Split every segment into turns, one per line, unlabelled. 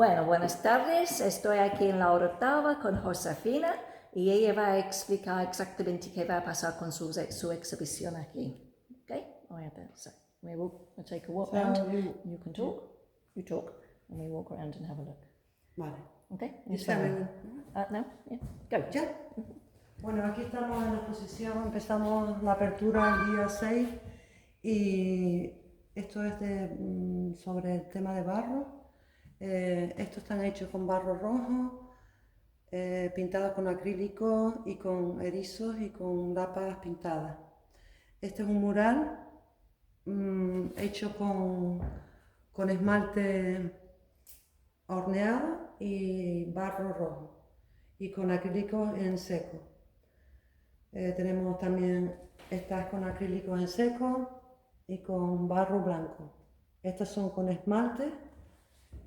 Bueno, buenas tardes. Estoy aquí en la Orotava con Josefina y ella va a explicar exactamente qué va a pasar con su exhibición aquí. Okay? Voy a pensar. We'll take a walk around. You can talk. You talk. And we walk around and have a look.
Vale.
Okay?
You tell me.
No? Yeah. Go.
¿Ya? Bueno, aquí estamos en la exposición, empezamos la apertura el día 6 y esto es sobre el tema de barro. Estos están hechos con barro rojo, pintados con acrílico y con erizos y con lapas pintadas. Este es un mural hecho con esmalte horneado y barro rojo y con acrílicos en seco. Tenemos también estas con acrílicos en seco y con barro blanco. Estas son con esmalte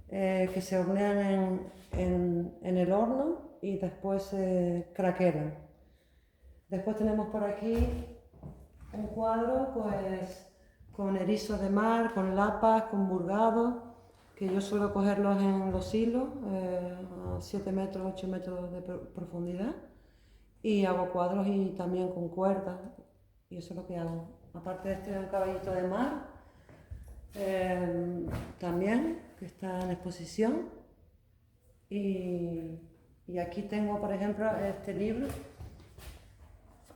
que se hornean en el horno y después se craquelan. Después tenemos por aquí un cuadro pues con erizos de mar, con lapas, con burgados, que yo suelo cogerlos en los hilos a 7 metros, 8 metros de profundidad, y hago cuadros y también con cuerdas, y eso es lo que hago. Aparte de este, un caballito de mar, también, que está en exposición, y aquí tengo, por ejemplo, este libro,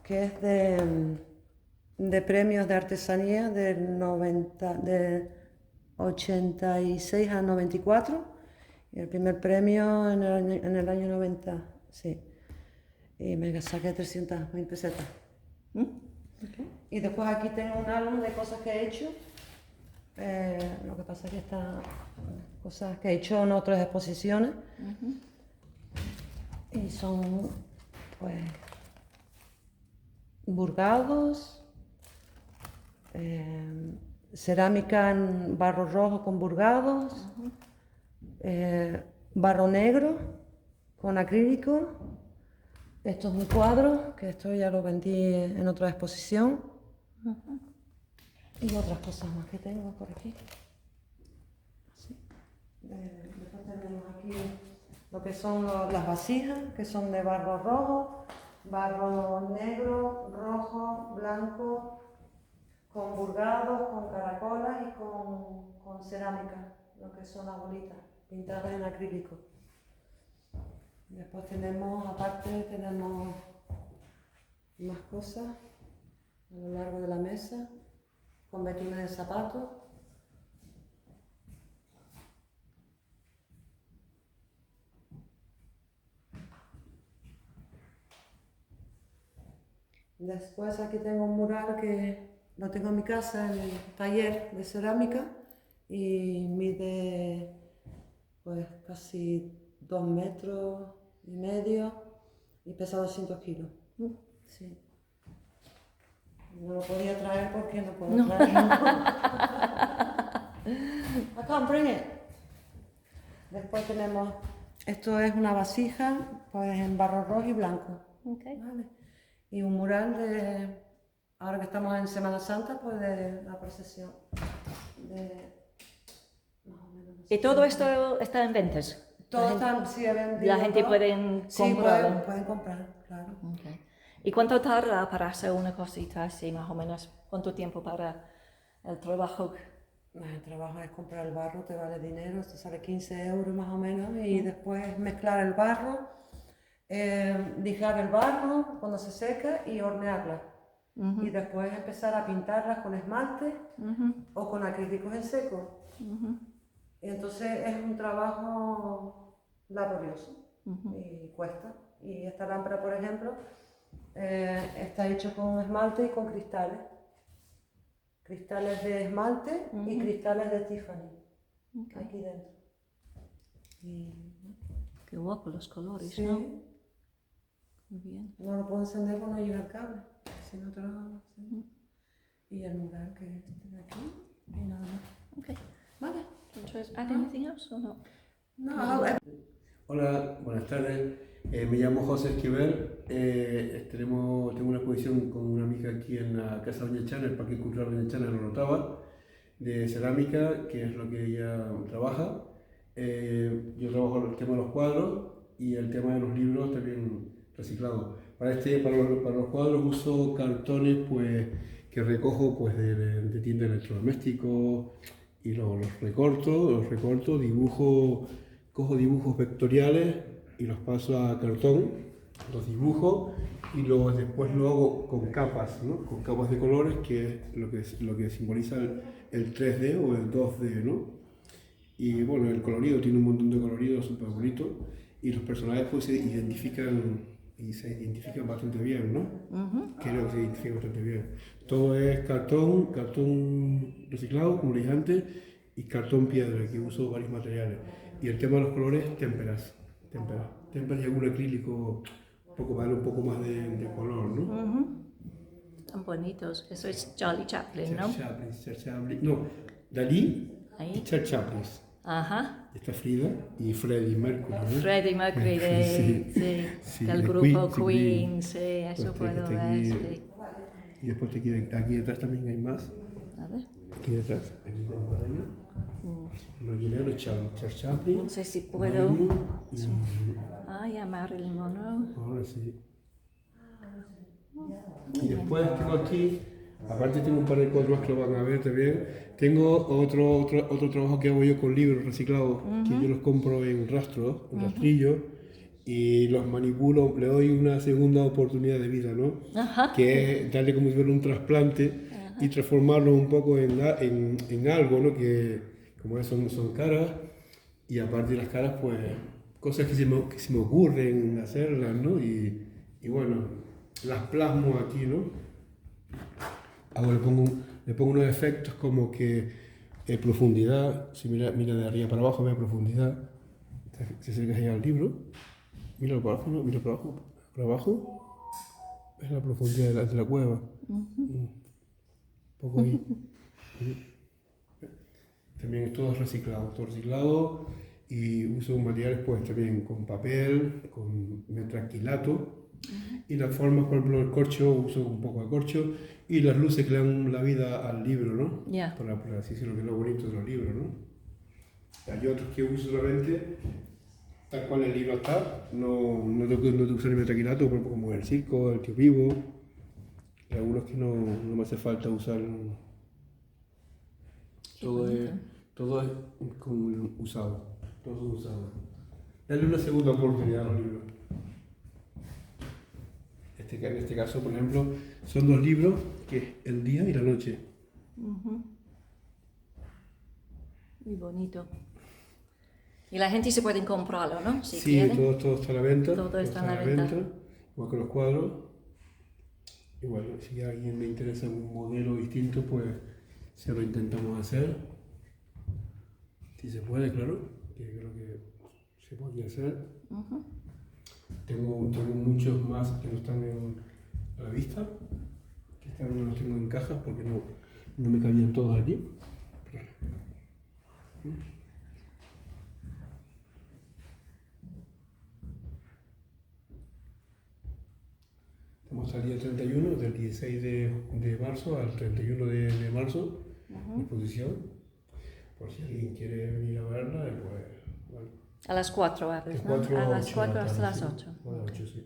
que es de premios de artesanía del 86 a 94, y el primer premio en el año 90, sí, y me saqué 300.000 pesetas. Okay. Y después aquí tengo un álbum de cosas que he hecho, lo que pasa es que estas cosas que he hecho en otras exposiciones, y son pues burgados, cerámica en barro rojo con burgados, barro negro con acrílico. Esto es un cuadro, que esto ya lo vendí en otra exposición. Y otras cosas más que tengo por aquí. Sí. Después tenemos aquí lo que son las vasijas, que son de barro rojo, barro negro, rojo, blanco, con burgados, con caracolas y con cerámica, lo que son las bolitas, pintadas en acrílico. Después tenemos, aparte, tenemos más cosas a lo largo de la mesa, con betines de zapatos. Después aquí tengo un mural que lo tengo en mi casa, en el taller de cerámica, y mide pues casi 2 metros y medio y pesa 200 kilos. Sí. No lo podía traer porque no puedo traerlo. I can't bring it. Después tenemos, esto es una vasija pues en barro rojo y blanco.
Okay.
¿Vale? Y un mural de, ahora que estamos en Semana Santa, pues de la procesión. Más o menos, no sé.
¿Y todo esto está en ventas?
Todo está, sí, vendido.
La gente puede comprar.
Sí, pueden comprar, claro.
Okay. ¿Y cuánto tarda para hacer una cosita así, más o menos? ¿Cuánto tiempo para el trabajo?
El trabajo es comprar el barro, te vale dinero, te sale 15 euros más o menos, y después mezclar el barro, lijar el barro cuando se seca y hornearla. Y después empezar a pintarlas con esmalte o con acrílicos en seco. Y entonces es un trabajo laborioso y cuesta. Y esta lámpara, por ejemplo, está hecho con esmalte y con cristales. Cristales de esmalte y cristales de Tiffany. Okay. Aquí dentro. Y...
Qué guapo los colores,
sí.
¿no? Muy bien.
No lo puedo encender cuando llega el cable. Si no te lo hago. ¿Sí? Y el mural que es de aquí. Y nada más.
Okay.
Vale.
Entonces, ¿add anything else or not?
No.
Hola, buenas tardes. Me llamo José Esquivel. Tengo una exposición con una amiga aquí en la Casa Doña Chana, el Parque Cultural Doña Chana en Orotava, de cerámica, que es lo que ella trabaja. yo trabajo el tema de los cuadros y el tema de los libros también reciclados. Para los cuadros uso cartones pues, que recojo pues, de tiendas de electrodomésticos y los recorto, cojo dibujos vectoriales y los paso a cartón, los dibujo y después lo hago con capas, ¿no? Con capas de colores, que es lo que simboliza el 3D o el 2D, ¿no? Y bueno, el colorido tiene un montón de coloridos súper bonitos y los personajes pues se identifican bastante bien, ¿no? Creo que se identifican bastante bien. Todo es cartón reciclado, como le dije antes, y cartón piedra, que uso varios materiales. Y el tema de los colores, témperas y algún acrílico, un poco más de color, ¿no?
Tan bonitos. Eso es Charlie Chaplin, ¿no?
Charles Chaplin. No, Dalí y Charles Chaplin.
Ajá.
Está Frida y Freddie Mercury, ¿no?
Freddie Mercury del grupo Queen, sí, eso puedo ver, sí.
Y después aquí detrás también hay más.
A ver.
Aquí detrás, aquí tengo para allá. Imaginero, Charles Chaplin.
No sé si puedo. A Marilyn Monroe.
Ahora sí. Y después tengo aquí, aparte tengo un par de cuadros que lo van a ver también. Tengo otro trabajo que hago yo con libros reciclados, que yo los compro en rastrillo, y los manipulo, le doy una segunda oportunidad de vida, ¿no? Que es darle como si fuera un trasplante y transformarlo un poco en algo, ¿no? Que como son caras, y aparte de las caras, pues cosas que se me ocurren hacerlas, ¿no? Y bueno, las plasmo aquí, ¿no? Le pongo unos efectos como que profundidad, si mira de arriba para abajo, ve profundidad. Si acercas ahí al libro, mira para abajo, ¿no? Mira para abajo, ves la profundidad de la cueva. Un poco ahí. También es todo reciclado y uso materiales pues también con papel, con metraquilato. Y las formas, por ejemplo, el corcho, uso un poco de corcho, y las luces que le dan la vida al libro, ¿no? Para así decirlo, que es lo bonito de los libros, ¿no? Hay otros que uso solamente tal cual el libro está, no tengo que usar el metraquilato, por ejemplo, como el circo, el tío vivo, y algunos que no me hace falta usar. Todo es usado, todo es usado. Dale una segunda oportunidad a los libros. En este caso, por ejemplo, son dos libros, que es El día y la noche.
Muy bonito. Y la gente se puede comprarlo, ¿no? Si
sí,
quiere.
todo está a la venta.
Todo está a la venta.
Igual que los cuadros. Y bueno, si a alguien le interesa un modelo distinto, pues se lo intentamos hacer. Si se puede, claro, que creo que se podría hacer. Tengo muchos más que no están a la vista, que no los tengo en cajas porque no me cabían todos aquí. Estamos hasta el día 31, del 16 de marzo al 31 de marzo, en exposición. Por si alguien quiere venir a verla, pues bueno.
A las 4 abres, ¿no? A las 4 hasta las 8.
A las 8, sí.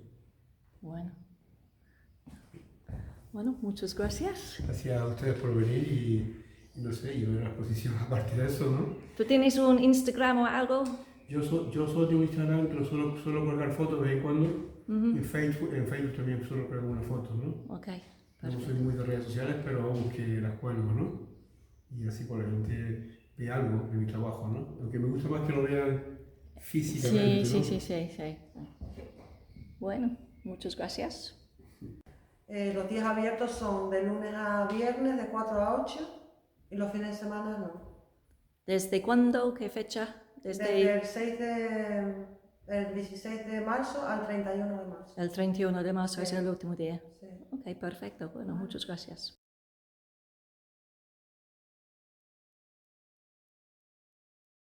Bueno, muchas gracias.
Gracias a ustedes por venir y no sé, y ver la exposición aparte de eso, ¿no?
¿Tú tienes un Instagram o algo?
Yo solo tengo Instagram, pero suelo colgar fotos de vez en cuando. En Facebook también suelo colgar algunas fotos, ¿no?
Ok,
perfecto. No soy muy de redes sociales, pero vamos que las cuelgo, ¿no? Y así por la gente ve algo de mi trabajo, ¿no? Aunque me gusta más que lo vean físicamente,
sí,
¿no?
sí. Bueno, muchas gracias.
Los días abiertos son de lunes a viernes de 4 a 8 y los fines de semana no.
¿Desde cuándo? ¿Qué fecha?
Desde el 16 de marzo al 31 de marzo.
El 31 de marzo es el último día.
Sí.
Ok, perfecto. Bueno, muchas gracias.